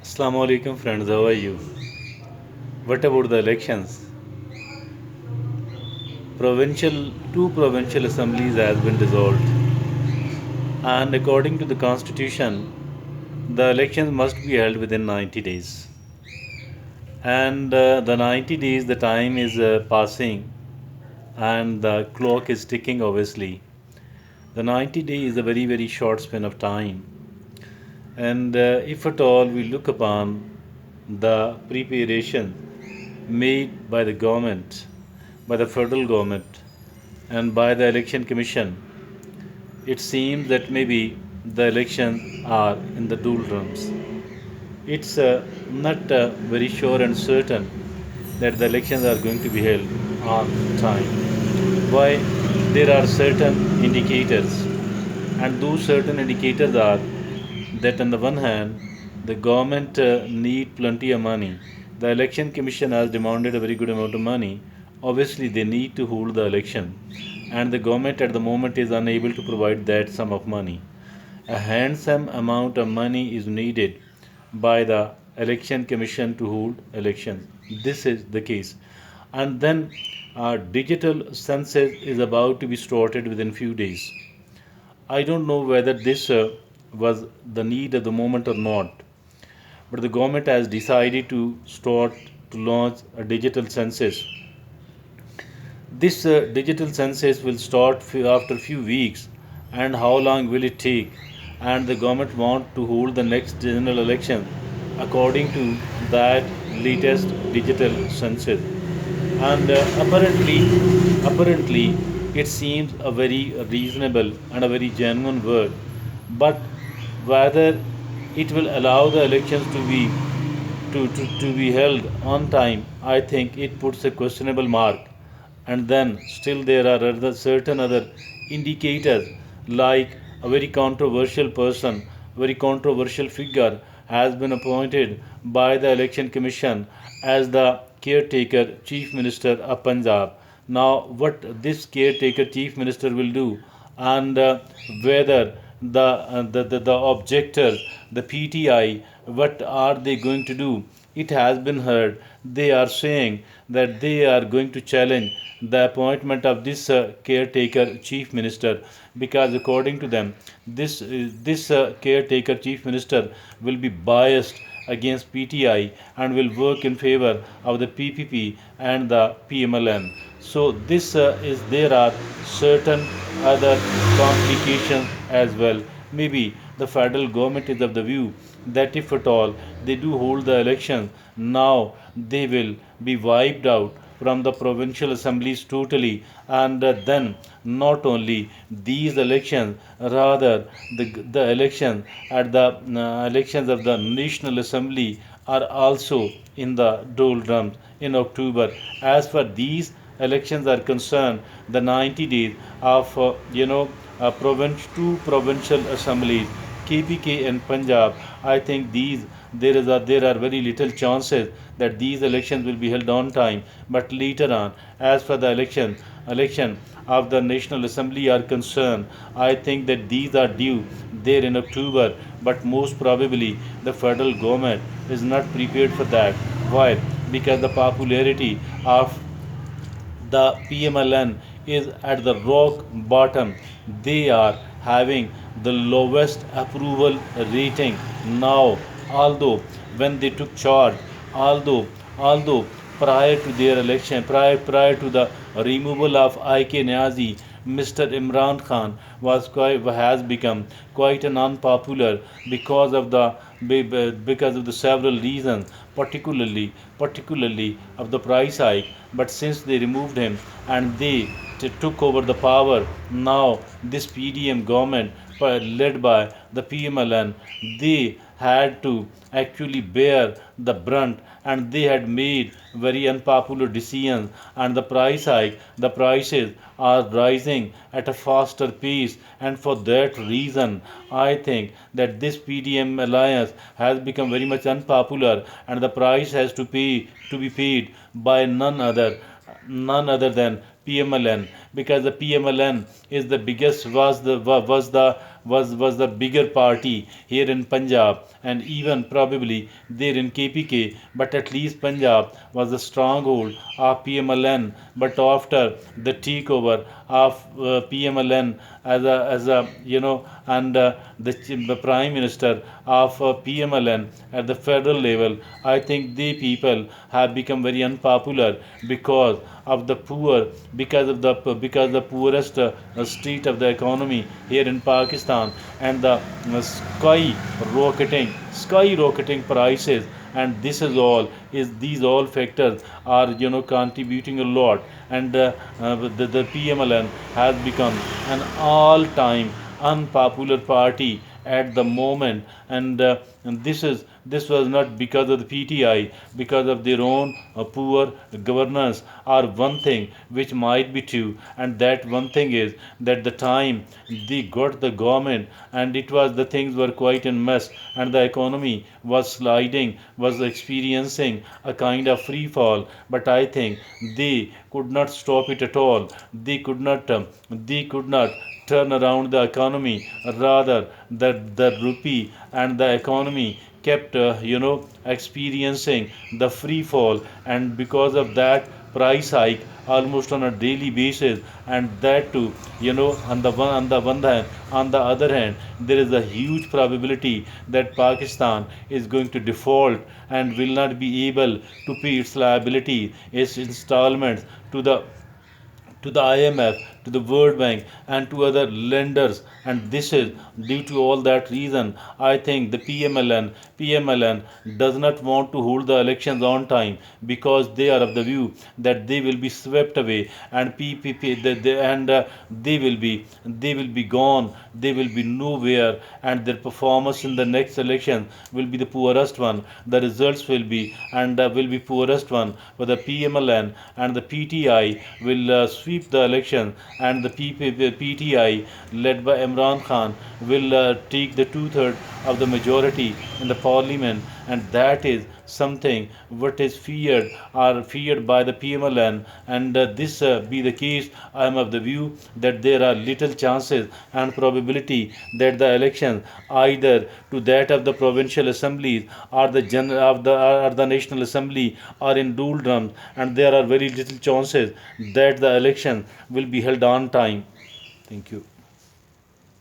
Assalamu alaikum friends, how are you? What about the elections? Two provincial assemblies has been dissolved, and according to the constitution, the elections must be held within 90 days. And the 90 days, the time is passing, and the clock is ticking. Obviously, the 90 days is a very short span of time, and if at all we look upon the preparation made by the government, by the federal government, and by the election commission, it seems that maybe the elections are in the doldrums. It's not very sure and certain that the elections are going to be held on time. Why? There are certain indicators, and those certain indicators are that on the one hand, the government need plenty of money. The election commission has demanded a very good amount of money. Obviously, they need to hold the election, and the government at the moment is unable to provide that sum of money. A handsome amount of money is needed by the election commission to hold elections. This is the case. And then digital census is about to be started within few days. I don't know whether this was the need at the moment or not, but the government has decided to start to launch a digital census. This digital census will start after few weeks, and how long will it take? And the government want to hold the next general election according to that latest digital census. And apparently, it seems a very reasonable and a very genuine word. But whether it will allow the elections to be held on time, I think it puts a questionable mark. And then still there are certain other indicators, like a very controversial person, very controversial figure has been appointed by the election commission as the caretaker chief minister of Punjab. Now, what this caretaker chief minister will do, and whether the objectors, the PTI, what are they going to do? It has been heard. They are saying that they are going to challenge the appointment of this caretaker chief minister, because according to them, this caretaker chief minister will be biased against PTI and will work in favor of the PPP and the PML N. So this is there are certain other complications as well. Maybe the federal government is of the view that if at all they do hold the election, now they will be wiped out from the provincial assemblies totally, and then not only these elections, rather the election at the elections of the national assembly are also in the doldrums in October. As for these elections are concerned, the 90 days of two provincial assemblies, KPK and Punjab, I think there are very little chances that these elections will be held on time. But later on, as for the election of the National Assembly are concerned, I think that these are due there in October. But most probably, the federal government is not prepared for that. Why? Because the popularity of the PMLN is at the rock bottom. They are having the lowest approval rating now. Although when they took charge, although prior to their election, prior to the removal of IK Niazi, Mr. Imran Khan has become quite an unpopular because of the several reasons, particularly of the price hike. But since they removed him and they took over the power, now this PDM government led by the PMLN, they had to actually bear the brunt, and they had made very unpopular decisions, and the prices are rising at a faster pace. And for that reason, I think that this PDM alliance has become very much unpopular, and the price has to be paid by none other than PMLN, because the PMLN is the biggest was the bigger party here in Punjab, and even probably there in KPK, but at least Punjab was the stronghold of PMLN. But after the takeover of PMLN as a and the Prime Minister of PMLN at the federal level, I think the people have become very unpopular because of the poor, because the poorest state of the economy here in Pakistan, and the skyrocketing prices, and this is all is these all factors are contributing a lot, and the PMLN has become an all-time unpopular party at the moment, and this was not because of the PTI, because of their own poor governance, or one thing which might be true, and that one thing is that the time they got the government, and it was the things were quite in mess, and the economy was sliding, was experiencing a kind of free fall. But I think they could not stop it at all. They could not turn around the economy. Rather, the rupee and the economy kept experiencing the free fall, and because of that price hike almost on a daily basis, and that too, on the other hand, there is a huge probability that Pakistan is going to default and will not be able to pay its liability, its installments to the IMF, to the World Bank, and to other lenders. And this is due to all that reason. I think the PMLN does not want to hold the elections on time, because they are of the view that they will be swept away, and PPP and they will be gone. They will be nowhere, and their performance in the next election will be the poorest one. The results will be poorest one. But the PMLN and the PTI will sweep the election, and the PTI led by Imran Khan will take the two-thirds of the majority in the parliament, and that is something what is feared by the PMLN. And this be the case, I am of the view that there are little chances and probability that the election, either to that of the provincial assemblies or the national assembly, are in doldrums, and there are very little chances that the election will be held on time. Thank you.